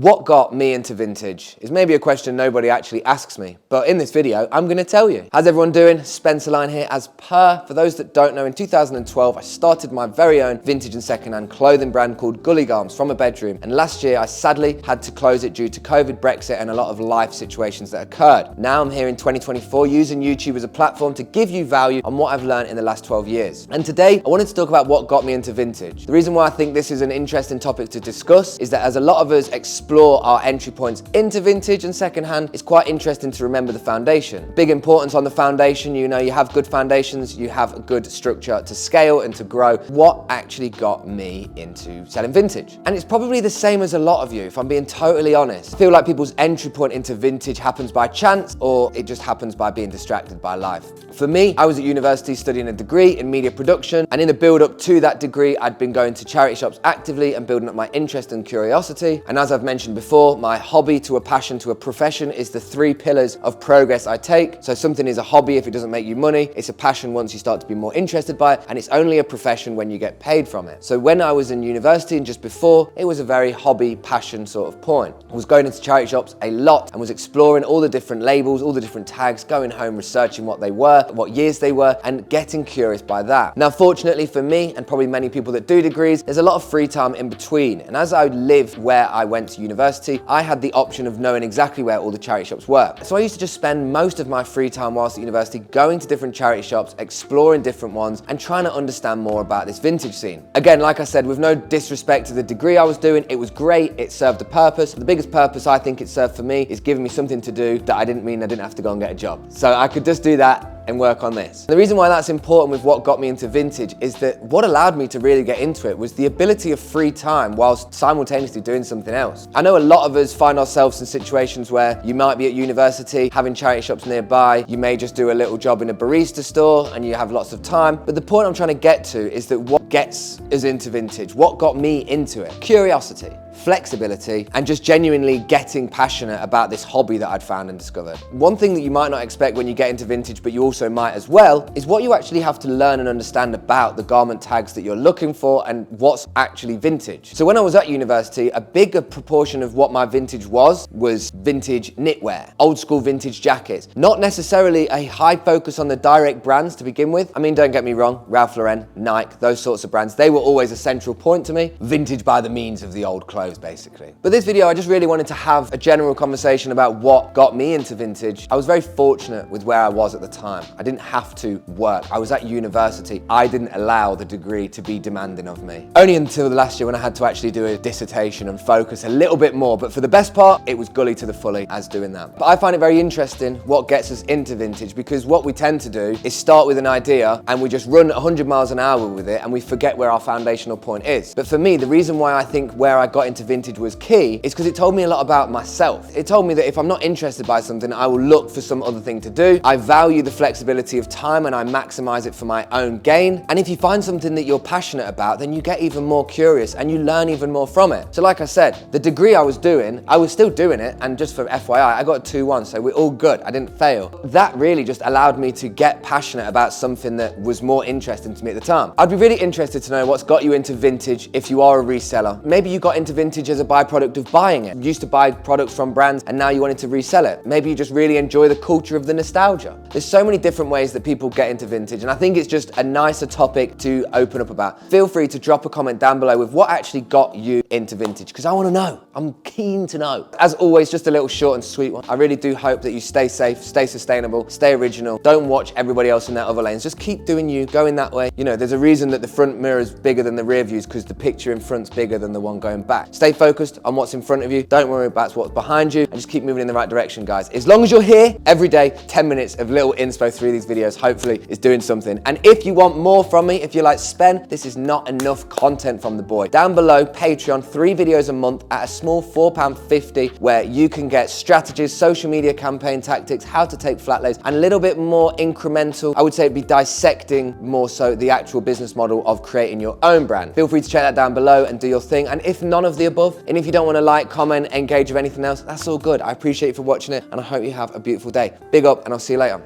What got me into vintage is maybe a question nobody actually asks me, but in this video, I'm gonna tell you. How's everyone doing? Spencer Line here. As per, for those that don't know, in 2012, I started my very own vintage and secondhand clothing brand called Gully Garms from a bedroom. And last year, I sadly had to close it due to COVID, Brexit, and a lot of life situations that occurred. Now I'm here in 2024 using YouTube as a platform to give you value on what I've learned in the last 12 years. And today, I wanted to talk about what got me into vintage. The reason why I think this is an interesting topic to discuss is that as a lot of us explore our entry points into vintage and secondhand, it's quite interesting to remember the foundation. Big importance on the foundation, you know, you have good foundations, you have a good structure to scale and to grow. What actually got me into selling vintage? And it's probably the same as a lot of you, if I'm being totally honest. I feel like people's entry point into vintage happens by chance, or it just happens by being distracted by life. For me, I was at university studying a degree in media production, and in the build up to that degree, I'd been going to charity shops actively and building up my interest and curiosity. And as I've mentioned before, my hobby to a passion to a profession is the 3 pillars of progress I take. So something is a hobby if it doesn't make you money, it's a passion once you start to be more interested by it, and it's only a profession when you get paid from it. So when I was in university and just before, it was a very hobby, passion sort of point. I was going into charity shops a lot and was exploring all the different labels, all the different tags, going home, researching what they were, what years they were, and getting curious by that. Now, fortunately for me, and probably many people that do degrees, there's a lot of free time in between. And as I lived where I went to university, I had the option of knowing exactly where all the charity shops were. So I used to just spend most of my free time whilst at university going to different charity shops, exploring different ones, and trying to understand more about this vintage scene. Again, like I said, with no disrespect to the degree I was doing, it was great, it served a purpose. The biggest purpose I think it served for me is giving me something to do that I didn't have to go and get a job. So I could just do that and work on this. The reason why that's important with what got me into vintage is that what allowed me to really get into it was the ability of free time whilst simultaneously doing something else. I know a lot of us find ourselves in situations where you might be at university, having charity shops nearby, you may just do a little job in a barista store and you have lots of time. But the point I'm trying to get to is that what gets us into vintage, what got me into it? Curiosity, flexibility, and just genuinely getting passionate about this hobby that I'd found and discovered. One thing that you might not expect when you get into vintage, but you also might as well, is what you actually have to learn and understand about the garment tags that you're looking for and what's actually vintage. So when I was at university, a bigger proportion of what my vintage was vintage knitwear, old school vintage jackets. Not necessarily a high focus on the direct brands to begin with. I mean, don't get me wrong, Ralph Lauren, Nike, those sorts of brands, they were always a central point to me. Vintage by the means of the old clothes, basically. But this video, I just really wanted to have a general conversation about what got me into vintage. I was very fortunate with where I was at the time. I didn't have to work. I was at university. I didn't allow the degree to be demanding of me. Only until the last year when I had to actually do a dissertation and focus a little bit more. But for the best part, it was Gully to the fully as doing that. But I find it very interesting what gets us into vintage, because what we tend to do is start with an idea and we just run 100 miles an hour with it and we forget where our foundational point is. But for me, the reason why I think where I got into vintage was key is because it told me a lot about myself. It told me that if I'm not interested by something, I will look for some other thing to do. I value the flexibility of time and I maximize it for my own gain. And if you find something that you're passionate about, then you get even more curious and you learn even more from it. So like I said, the degree I was doing, I was still doing it, and just for FYI, I got a 2-1, so we're all good. I didn't fail. That really just allowed me to get passionate about something that was more interesting to me at the time. I'd be really interested to know what's got you into vintage if you are a reseller. Maybe you got into vintage as a byproduct of buying it. You used to buy products from brands and now you wanted to resell it. Maybe you just really enjoy the culture of the nostalgia. There's so many different ways that people get into vintage, and I think it's just a nicer topic to open up about. Feel free to drop a comment down below with what actually got you into vintage, because I want to know. I'm keen to know. As always, just a little short and sweet one. I really do hope that you stay safe, stay sustainable, stay original. Don't watch everybody else in their other lanes. Just keep doing you, going that way. You know, there's a reason that the front mirror is bigger than the rear views, because the picture in front's bigger than the one going back. Stay focused on what's in front of you. Don't worry about what's behind you, and just keep moving in the right direction, guys. As long as you're here every day, 10 minutes of little inspo through these videos, hopefully is doing something. And if you want more from me, if you're like, Spen, this is not enough content from the boy, down below, Patreon, 3 videos a month at a small £4.50, where you can get strategies, social media campaign tactics, how to take flat lays, and a little bit more incremental. I would say it'd be dissecting more so the actual business model of creating your own brand. Feel free to check that down below and do your thing. And if none of the above, and if you don't want to like, comment, engage with anything else, that's all good. I appreciate you for watching it, and I hope you have a beautiful day. Big up, and I'll see you later.